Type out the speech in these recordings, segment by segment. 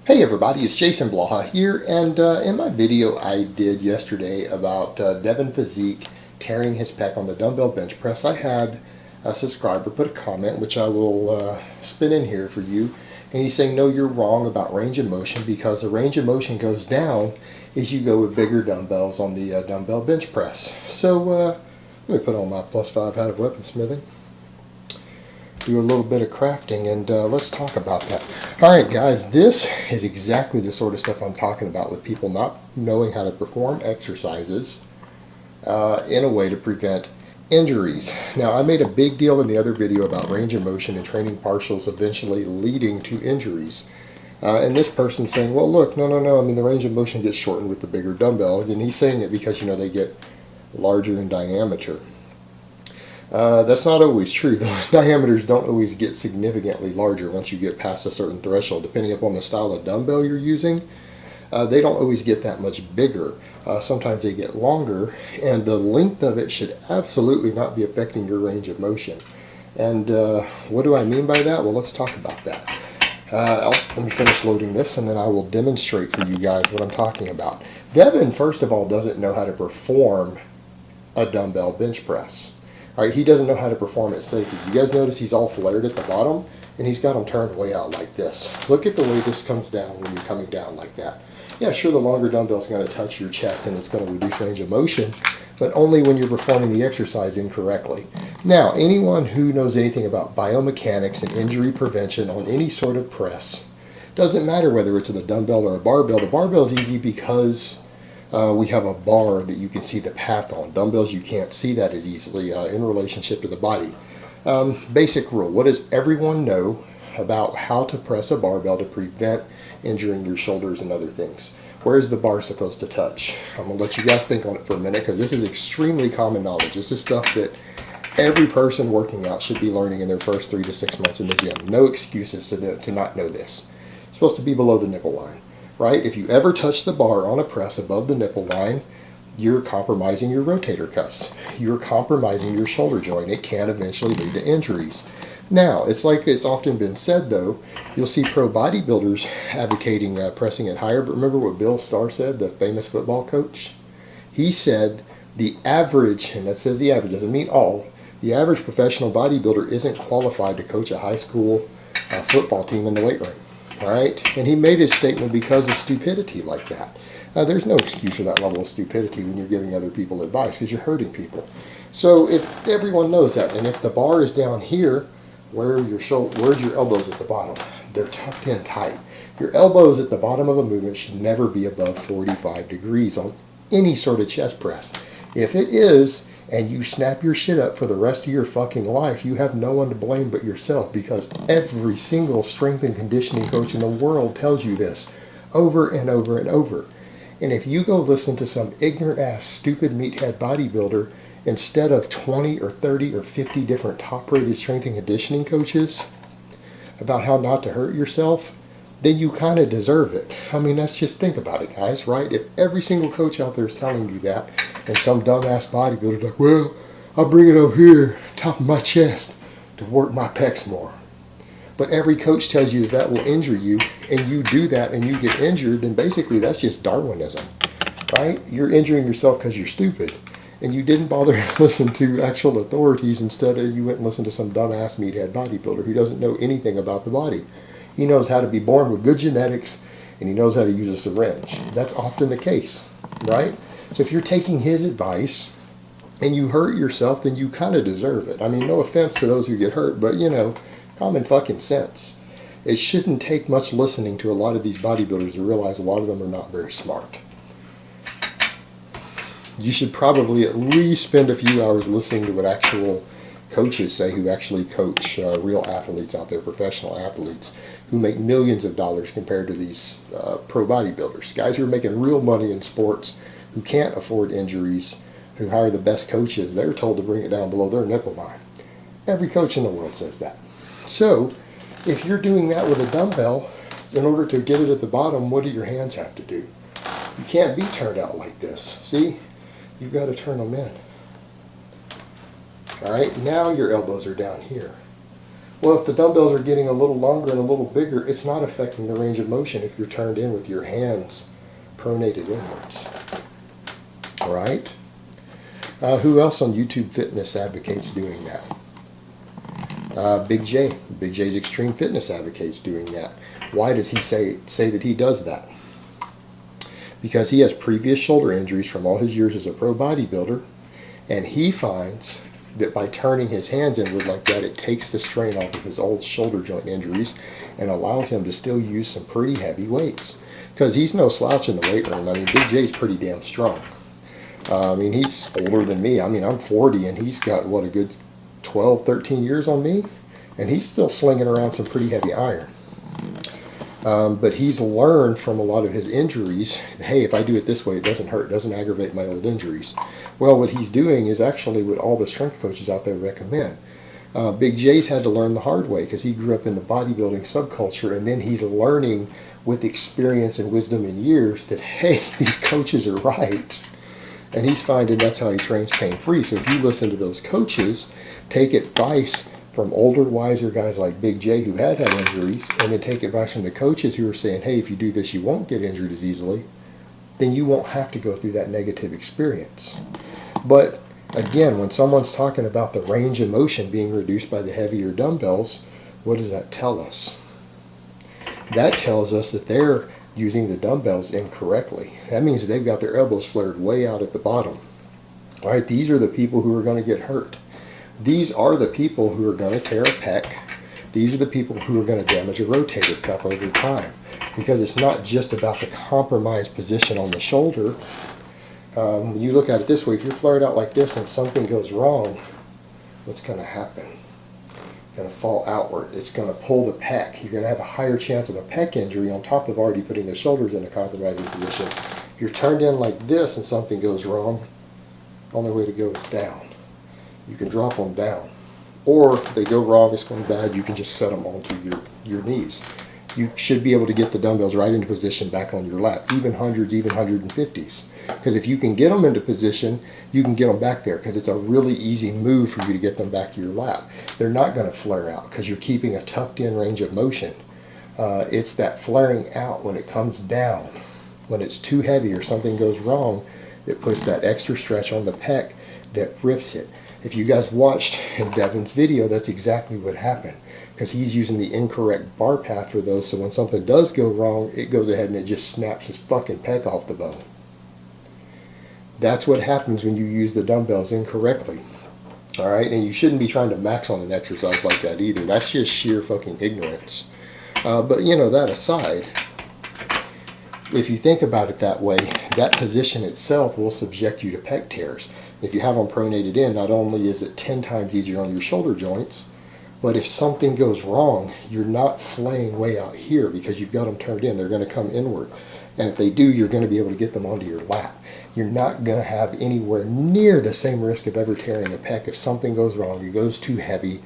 Hey everybody, it's Jason Blaha here, and in my video I did yesterday about Devin Physique tearing his pec on the dumbbell bench press, I had a subscriber put a comment which I will spit in here for you, and he's saying no, you're wrong about range of motion because the range of motion goes down as you go with bigger dumbbells on the dumbbell bench press. So let me put on my +5 hat of weaponsmithing, do a little bit of crafting, and let's talk about that. Alright guys, this is exactly the sort of stuff I'm talking about with people not knowing how to perform exercises in a way to prevent injuries. Now, I made a big deal in the other video about range of motion and training partials eventually leading to injuries. And this person's saying, well look, no, I mean the range of motion gets shortened with the bigger dumbbell, and he's saying it because they get larger in diameter. That's not always true. Those diameters don't always get significantly larger once you get past a certain threshold. Depending upon the style of dumbbell you're using, they don't always get that much bigger. Sometimes they get longer, and the length of it should absolutely not be affecting your range of motion. And what do I mean by that? Well, let's talk about that. Let me finish loading this, and then I will demonstrate for you guys what I'm talking about. Devin, first of all, doesn't know how to perform a dumbbell bench press. All right, he doesn't know how to perform it safely. You guys notice he's all flared at the bottom, and he's got them turned way out like this. Look at the way this comes down when you're coming down like that. Yeah, sure, the longer dumbbell is going to touch your chest, and it's going to reduce range of motion, but only when you're performing the exercise incorrectly. Now, anyone who knows anything about biomechanics and injury prevention on any sort of press, doesn't matter whether it's a dumbbell or a barbell. The barbell is easy because we have a bar that you can see the path on. Dumbbells, you can't see that as easily in relationship to the body. Basic rule, what does everyone know about how to press a barbell to prevent injuring your shoulders and other things? Where's the bar supposed to touch? I'm going to let you guys think on it for a minute because this is extremely common knowledge. This is stuff that every person working out should be learning in their first 3 to 6 months in the gym. No excuses to not know this. It's supposed to be below the nipple line. Right? If you ever touch the bar on a press above the nipple line, you're compromising your rotator cuffs. You're compromising your shoulder joint. It can eventually lead to injuries. Now, it's like it's often been said, though, you'll see pro bodybuilders advocating pressing it higher, but remember what Bill Starr said, the famous football coach? He said the average, and that says the average, doesn't mean all, the average professional bodybuilder isn't qualified to coach a high school football team in the weight room. All right, and he made his statement because of stupidity like that. There's no excuse for that level of stupidity when you're giving other people advice because you're hurting people. So if everyone knows that, and if the bar is down here, where's your elbows at the bottom? They're tucked in tight. Your elbows at the bottom of a movement should never be above 45 degrees on any sort of chest press. If it is, and you snap your shit up for the rest of your fucking life, you have no one to blame but yourself, because every single strength and conditioning coach in the world tells you this over and over and over. And if you go listen to some ignorant ass stupid meathead bodybuilder instead of 20 or 30 or 50 different top rated strength and conditioning coaches about how not to hurt yourself, then you kind of deserve it. I mean, let's just think about it, guys, right? If every single coach out there is telling you that, and some dumbass bodybuilder's like, well, I'll bring it up here, top of my chest, to work my pecs more. But every coach tells you that will injure you, and you do that and you get injured, then basically that's just Darwinism, right? You're injuring yourself because you're stupid, and you didn't bother to listen to actual authorities. Instead, you went and listened to some dumbass meathead bodybuilder who doesn't know anything about the body. He knows how to be born with good genetics, and he knows how to use a syringe. That's often the case, right? So if you're taking his advice and you hurt yourself, then you kind of deserve it. I mean, no offense to those who get hurt, but common fucking sense. It shouldn't take much listening to a lot of these bodybuilders to realize a lot of them are not very smart. You should probably at least spend a few hours listening to what actual coaches say who actually coach real athletes out there, professional athletes who make millions of dollars compared to these pro bodybuilders. Guys who are making real money in sports, who can't afford injuries, who hire the best coaches. They're told to bring it down below their nipple line. Every coach in the world says that. So if you're doing that with a dumbbell, in order to get it at the bottom, what do your hands have to do? You can't be turned out like this. See? You've got to turn them in. All right, now your elbows are down here. Well, if the dumbbells are getting a little longer and a little bigger, it's not affecting the range of motion if you're turned in with your hands pronated inwards. All right? Who else on YouTube Fitness advocates doing that? Big J. Big J's Extreme Fitness advocates doing that. Why does he say that he does that? Because he has previous shoulder injuries from all his years as a pro bodybuilder, and he finds that by turning his hands inward like that, it takes the strain off of his old shoulder joint injuries and allows him to still use some pretty heavy weights. Because he's no slouch in the weight room. I mean, Big J's pretty damn strong. I mean, he's older than me. I mean, I'm 40, and he's got, what, a good 12, 13 years on me? And he's still slinging around some pretty heavy iron. But he's learned from a lot of his injuries, hey, if I do it this way, it doesn't hurt, it doesn't aggravate my old injuries. Well, what he's doing is actually what all the strength coaches out there recommend. Big J's had to learn the hard way because he grew up in the bodybuilding subculture, and then he's learning with experience and wisdom in years that, hey, these coaches are right. And he's finding that's how he trains pain-free. So if you listen to those coaches, take advice from older, wiser guys like Big J who had injuries, and then take advice from the coaches who are saying, hey, if you do this, you won't get injured as easily, then you won't have to go through that negative experience. But again, when someone's talking about the range of motion being reduced by the heavier dumbbells, what does that tell us? That tells us that they're using the dumbbells incorrectly. That means that they've got their elbows flared way out at the bottom. All right, these are the people who are going to get hurt. These are the people who are going to tear a pec. These are the people who are going to damage a rotator cuff over time. Because it's not just about the compromised position on the shoulder. When you look at it this way, if you're flared out like this and something goes wrong, what's going to happen? It's going to fall outward. It's going to pull the pec. You're going to have a higher chance of a pec injury on top of already putting the shoulders in a compromising position. If you're turned in like this and something goes wrong, the only way to go is down. You can drop them down. Or if they go wrong, it's going bad, you can just set them onto your knees. You should be able to get the dumbbells right into position back on your lap, even hundreds, even 150s. Because if you can get them into position, you can get them back there because it's a really easy move for you to get them back to your lap. They're not going to flare out because you're keeping a tucked in range of motion. It's that flaring out when it comes down, when it's too heavy or something goes wrong, that puts that extra stretch on the pec that rips it. If you guys watched in Devin's video, that's exactly what happened. Because he's using the incorrect bar path for those, so when something does go wrong, it goes ahead and it just snaps his fucking pec off the bone. That's what happens when you use the dumbbells incorrectly. Alright, and you shouldn't be trying to max on an exercise like that either. That's just sheer fucking ignorance. But you know, that aside, if you think about it that way, that position itself will subject you to pec tears. If you have them pronated in, not only is it 10 times easier on your shoulder joints, but if something goes wrong, you're not flaying way out here because you've got them turned in. They're going to come inward. And if they do, you're going to be able to get them onto your lap. You're not going to have anywhere near the same risk of ever tearing a pec. If something goes wrong, it goes too heavy,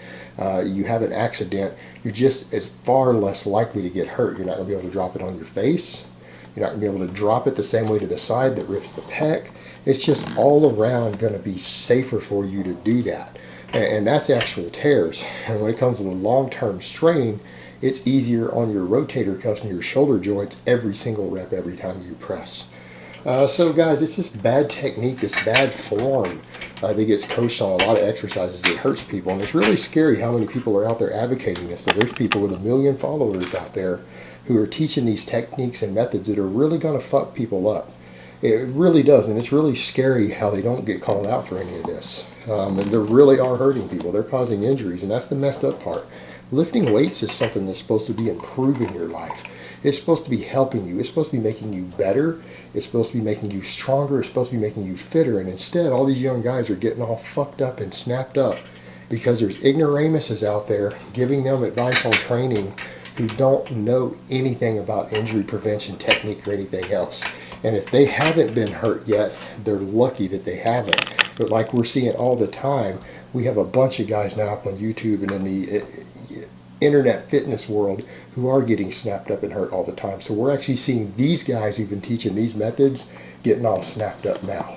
you have an accident, you're just as far less likely to get hurt. You're not going to be able to drop it on your face. You're not going to be able to drop it the same way to the side that rips the pec. It's just all around going to be safer for you to do that. And that's actual tears. And when it comes to the long-term strain, it's easier on your rotator cuffs and your shoulder joints every single rep, every time you press. So guys, it's this bad technique, this bad form that gets coached on a lot of exercises that hurts people. And it's really scary how many people are out there advocating this. So there's people with 1 million followers out there who are teaching these techniques and methods that are really going to fuck people up. It really does, and it's really scary how they don't get called out for any of this. And they really are hurting people. They're causing injuries, and that's the messed up part. Lifting weights is something that's supposed to be improving your life. It's supposed to be helping you. It's supposed to be making you better. It's supposed to be making you stronger. It's supposed to be making you fitter. And instead, all these young guys are getting all fucked up and snapped up because there's ignoramuses out there giving them advice on training who don't know anything about injury prevention technique or anything else. And if they haven't been hurt yet, they're lucky that they haven't. But like we're seeing all the time, we have a bunch of guys now up on YouTube and in the internet fitness world who are getting snapped up and hurt all the time. So we're actually seeing these guys who've been teaching these methods getting all snapped up now.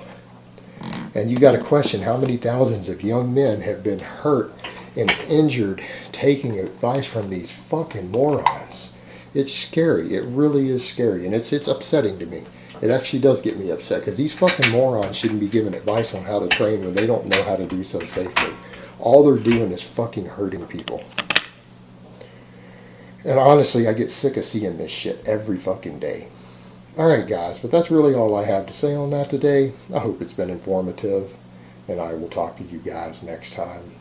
And you got to question how many thousands of young men have been hurt and injured taking advice from these fucking morons. It's scary. It really is scary, and it's upsetting to me. It actually does get me upset because these fucking morons shouldn't be giving advice on how to train when they don't know how to do so safely. All they're doing is fucking hurting people. And honestly, I get sick of seeing this shit every fucking day. Alright guys, but that's really all I have to say on that today. I hope it's been informative, and I will talk to you guys next time.